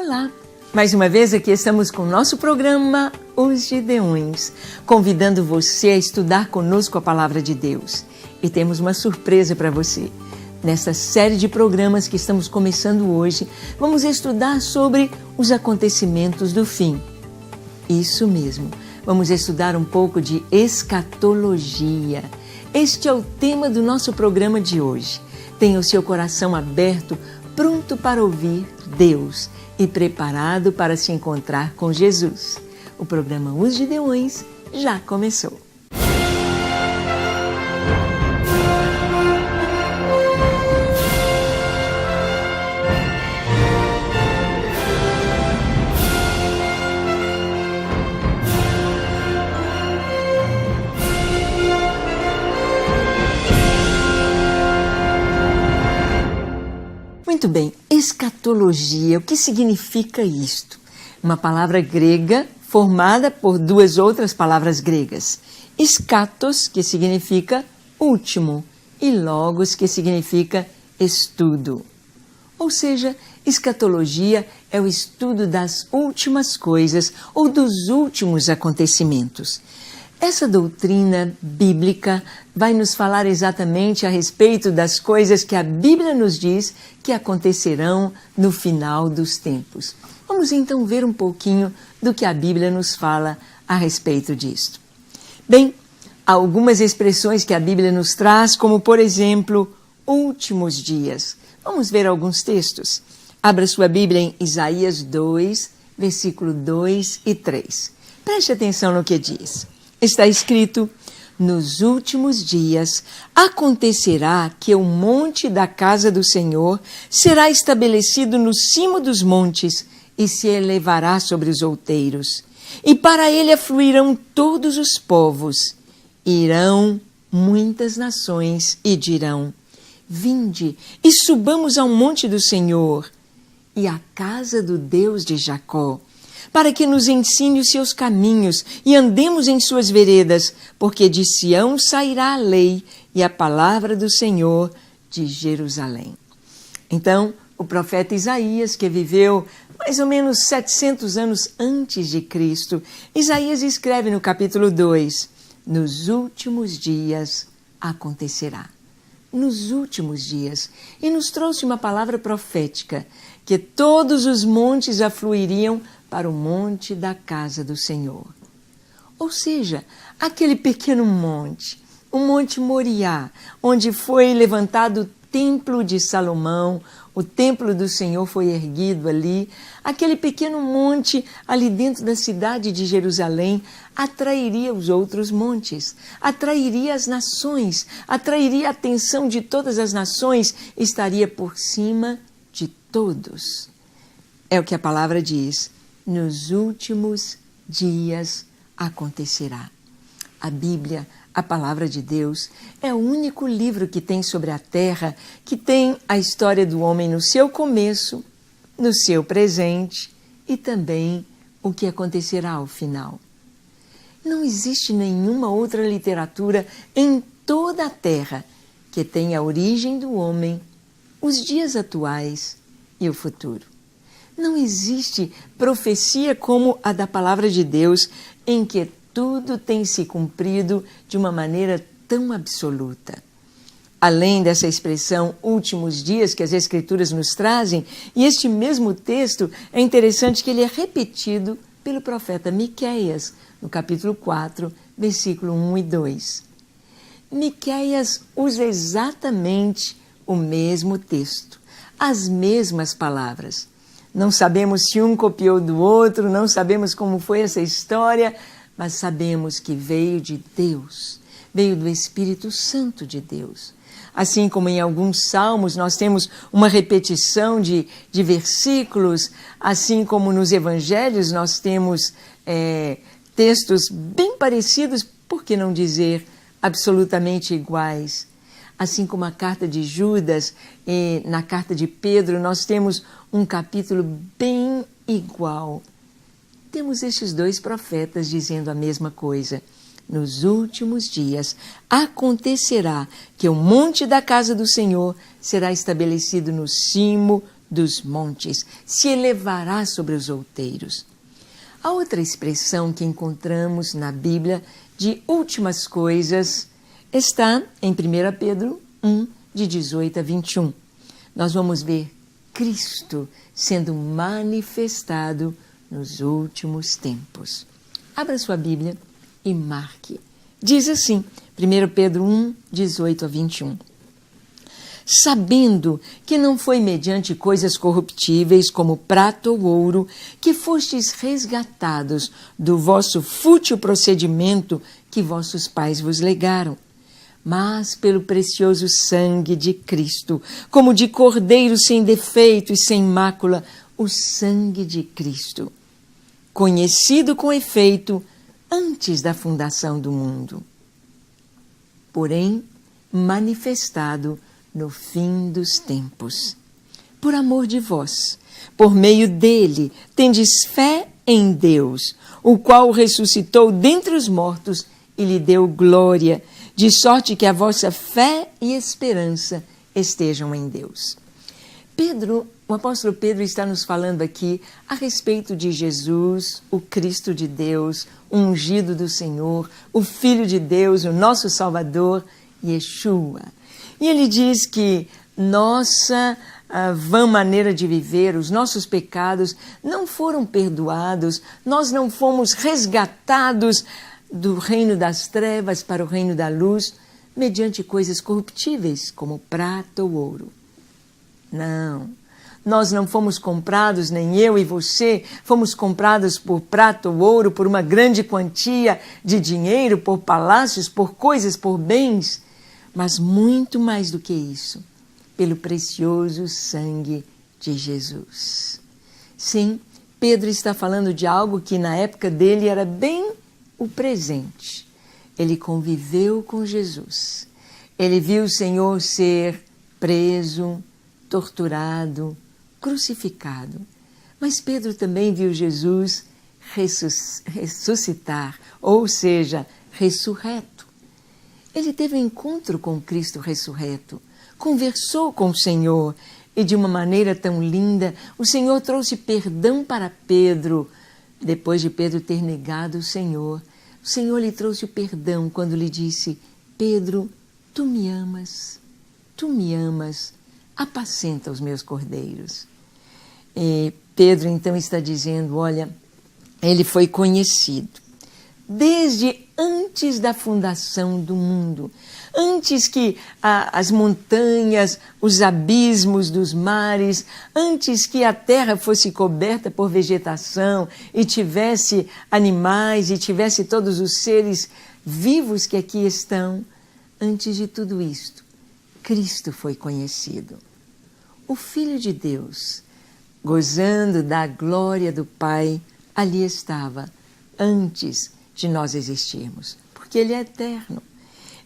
Olá! Mais uma vez aqui estamos com o nosso programa Os Gideões, convidando você a estudar conosco a Palavra de Deus. E temos uma surpresa para você. Nesta série de programas que estamos começando hoje, vamos estudar sobre os acontecimentos do fim. Isso mesmo, vamos estudar um pouco de escatologia. Este é o tema do nosso programa de hoje. Tenha o seu coração aberto, pronto para ouvir Deus e preparado para se encontrar com Jesus. O programa Os Gideões já começou. Muito bem, escatologia, o que significa isto? Uma palavra grega formada por duas outras palavras gregas. Eschatos, que significa último, e logos, que significa estudo. Ou seja, escatologia é o estudo das últimas coisas ou dos últimos acontecimentos. Essa doutrina bíblica vai nos falar exatamente a respeito das coisas que a Bíblia nos diz que acontecerão no final dos tempos. Vamos então ver um pouquinho do que a Bíblia nos fala a respeito disto. Bem, há algumas expressões que a Bíblia nos traz, como por exemplo, últimos dias. Vamos ver alguns textos. Abra sua Bíblia em Isaías 2, versículo 2 e 3. Preste atenção no que diz. Está escrito: nos últimos dias acontecerá que o monte da casa do Senhor será estabelecido no cimo dos montes e se elevará sobre os outeiros. E para ele afluirão todos os povos. Irão muitas nações e dirão: vinde e subamos ao monte do Senhor e à casa do Deus de Jacó, para que nos ensine os seus caminhos e andemos em suas veredas, porque de Sião sairá a lei e a palavra do Senhor de Jerusalém. Então, o profeta Isaías, que viveu mais ou menos 700 anos antes de Cristo, Isaías escreve no capítulo 2, nos últimos dias acontecerá. Nos últimos dias. E nos trouxe uma palavra profética, que todos os montes afluiriam para o monte da casa do Senhor. Ou seja, aquele pequeno monte, o Monte Moriá, onde foi levantado o templo de Salomão, o templo do Senhor foi erguido ali, aquele pequeno monte ali dentro da cidade de Jerusalém atrairia os outros montes, atrairia as nações, atrairia a atenção de todas as nações, estaria por cima de todos. É o que a palavra diz. Nos últimos dias acontecerá. A Bíblia, a Palavra de Deus, é o único livro que tem sobre a terra, que tem a história do homem no seu começo, no seu presente e também o que acontecerá ao final. Não existe nenhuma outra literatura em toda a terra que tenha a origem do homem, os dias atuais e o futuro. Não existe profecia como a da Palavra de Deus, em que tudo tem se cumprido de uma maneira tão absoluta. Além dessa expressão últimos dias que as Escrituras nos trazem, e este mesmo texto é interessante que ele é repetido pelo profeta Miqueias, no capítulo 4, versículo 1 e 2. Miqueias usa exatamente o mesmo texto, as mesmas palavras. Não sabemos se um copiou do outro, não sabemos como foi essa história, mas sabemos que veio de Deus, veio do Espírito Santo de Deus. Assim como em alguns salmos nós temos uma repetição de versículos, assim como nos evangelhos nós temos textos bem parecidos, por que não dizer absolutamente iguais? Assim como a carta de Judas e na carta de Pedro, nós temos um capítulo bem igual. Temos estes dois profetas dizendo a mesma coisa. Nos últimos dias acontecerá que o monte da casa do Senhor será estabelecido no cimo dos montes, se elevará sobre os outeiros. A outra expressão que encontramos na Bíblia de últimas coisas está em 1 Pedro 1, de 18 a 21. Nós vamos ver Cristo sendo manifestado nos últimos tempos. Abra sua Bíblia e marque. Diz assim, 1 Pedro 1, 18 a 21. Sabendo que não foi mediante coisas corruptíveis como prata ou ouro que fostes resgatados do vosso fútil procedimento que vossos pais vos legaram, mas pelo precioso sangue de Cristo, como de cordeiro sem defeito e sem mácula, o sangue de Cristo, conhecido com efeito antes da fundação do mundo, porém manifestado no fim dos tempos. Por amor de vós, por meio dele, tendes fé em Deus, o qual o ressuscitou dentre os mortos e lhe deu glória, de sorte que a vossa fé e esperança estejam em Deus. O apóstolo Pedro está nos falando aqui a respeito de Jesus, o Cristo de Deus, o ungido do Senhor, o Filho de Deus, o nosso Salvador, Yeshua. E ele diz que nossa vã maneira de viver, os nossos pecados não foram perdoados, nós não fomos resgatados do reino das trevas para o reino da luz, mediante coisas corruptíveis, como prata ou ouro. Não, nós não fomos comprados, nem eu e você, fomos comprados por prata ou ouro, por uma grande quantia de dinheiro, por palácios, por coisas, por bens, mas muito mais do que isso, pelo precioso sangue de Jesus. Sim, Pedro está falando de algo que na época dele era bem o presente. Ele conviveu com Jesus. Ele viu o Senhor ser preso, torturado, crucificado. Mas Pedro também viu Jesus ressuscitar, ou seja, ressurreto. Ele teve um encontro com Cristo ressurreto, conversou com o Senhor e de uma maneira tão linda, o Senhor trouxe perdão para Pedro. Depois de Pedro ter negado o Senhor lhe trouxe o perdão quando lhe disse: Pedro, tu me amas, apacenta os meus cordeiros. E Pedro então está dizendo, olha, ele foi conhecido desde antes da fundação do mundo, antes que as montanhas, os abismos dos mares, antes que a terra fosse coberta por vegetação e tivesse animais e tivesse todos os seres vivos que aqui estão, antes de tudo isto, Cristo foi conhecido. O Filho de Deus, gozando da glória do Pai, ali estava, antes de nós existirmos, porque Ele é eterno.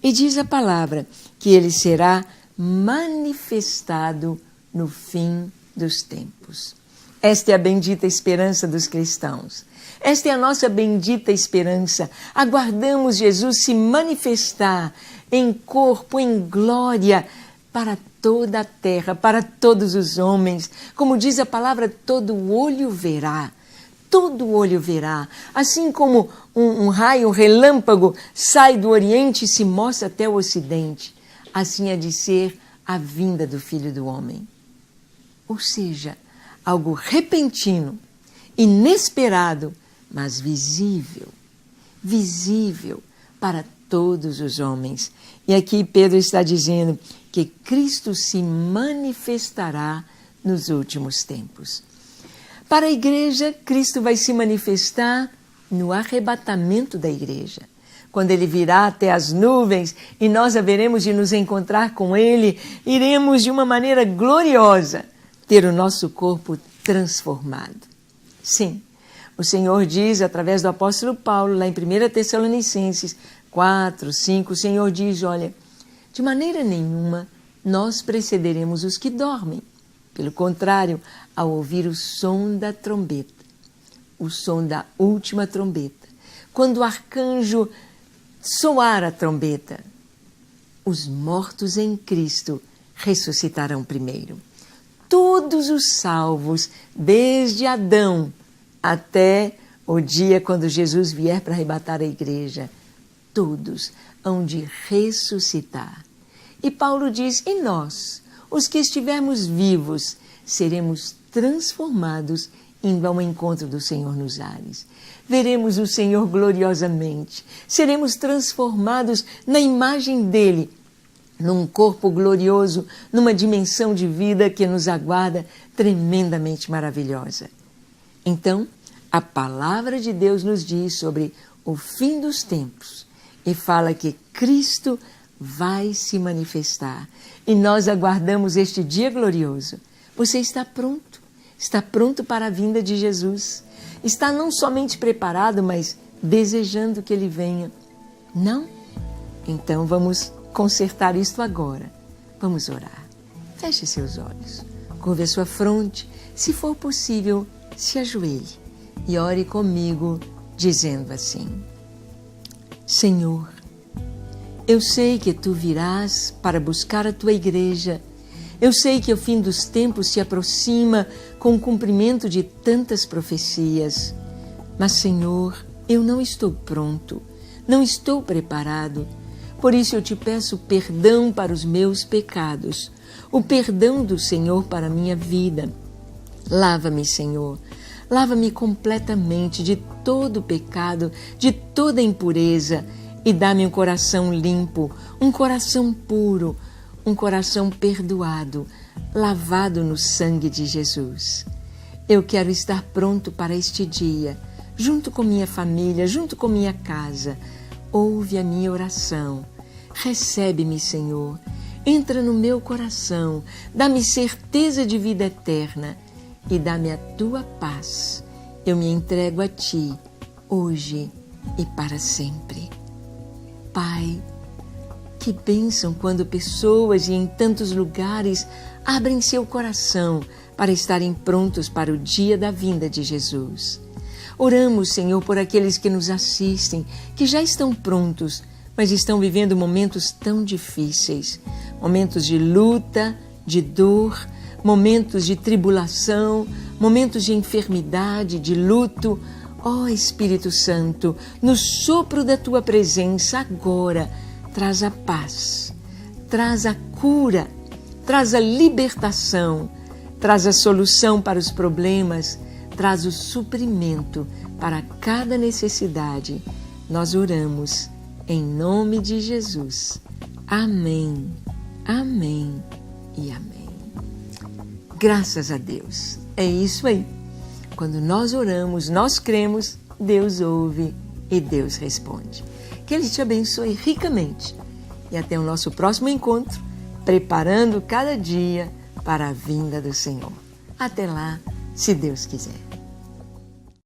E diz a palavra que Ele será manifestado no fim dos tempos. Esta é a bendita esperança dos cristãos. Esta é a nossa bendita esperança. Aguardamos Jesus se manifestar em corpo, em glória, para toda a terra, para todos os homens. Como diz a palavra, todo olho verá. Todo olho verá. Assim como um raio, um relâmpago sai do Oriente e se mostra até o Ocidente, assim há de ser a vinda do Filho do Homem. Ou seja, algo repentino, inesperado, mas visível para todos os homens. E aqui Pedro está dizendo que Cristo se manifestará nos últimos tempos. Para a igreja, Cristo vai se manifestar no arrebatamento da igreja, quando Ele virá até as nuvens e nós haveremos de nos encontrar com Ele, iremos de uma maneira gloriosa ter o nosso corpo transformado. Sim, o Senhor diz através do apóstolo Paulo, lá em 1 Tessalonicenses 4, 5, o Senhor diz, olha, de maneira nenhuma nós precederemos os que dormem. Pelo contrário, ao ouvir o som da trombeta, o som da última trombeta, quando o arcanjo soar a trombeta, os mortos em Cristo ressuscitarão primeiro. todos os salvos, desde Adão até o dia quando Jesus vier para arrebatar a igreja, todos hão de ressuscitar. E Paulo diz, e nós, os que estivermos vivos, seremos transformados indo ao encontro do Senhor nos ares. Veremos o Senhor gloriosamente, seremos transformados na imagem dele, num corpo glorioso, numa dimensão de vida que nos aguarda tremendamente maravilhosa. Então, a palavra de Deus nos diz sobre o fim dos tempos e fala que Cristo vai se manifestar e nós aguardamos este dia glorioso. Você está pronto? Está pronto para a vinda de Jesus? Está não somente preparado, mas desejando que Ele venha? Não? Então vamos consertar isto agora. Vamos orar. Feche seus olhos, curve a sua fronte, se for possível, se ajoelhe e ore comigo, dizendo assim: Senhor, eu sei que Tu virás para buscar a Tua igreja. Eu sei que o fim dos tempos se aproxima com o cumprimento de tantas profecias. Mas, Senhor, eu não estou pronto, não estou preparado. Por isso eu Te peço perdão para os meus pecados, o perdão do Senhor para a minha vida. Lava-me, Senhor, lava-me completamente de todo pecado, de toda impureza e dá-me um coração limpo, um coração puro, um coração perdoado, lavado no sangue de Jesus. Eu quero estar pronto para este dia, junto com minha família, junto com minha casa. Ouve a minha oração. Recebe-me, Senhor. Entra no meu coração, dá-me certeza de vida eterna e dá-me a Tua paz. Eu me entrego a Ti, hoje e para sempre. Pai, que bênção quando pessoas e em tantos lugares abrem seu coração para estarem prontos para o dia da vinda de Jesus. Oramos, Senhor, por aqueles que nos assistem, que já estão prontos, mas estão vivendo momentos tão difíceis, momentos de luta, de dor, momentos de tribulação, momentos de enfermidade, de luto. Ó Espírito Santo, no sopro da Tua presença agora, traz a paz, traz a cura, traz a libertação, traz a solução para os problemas, traz o suprimento para cada necessidade. Nós oramos em nome de Jesus. Amém, amém e amém. Graças a Deus. É isso aí. Quando nós oramos, nós cremos, Deus ouve e Deus responde. Que Ele te abençoe ricamente. E até o nosso próximo encontro, preparando cada dia para a vinda do Senhor. Até lá, se Deus quiser.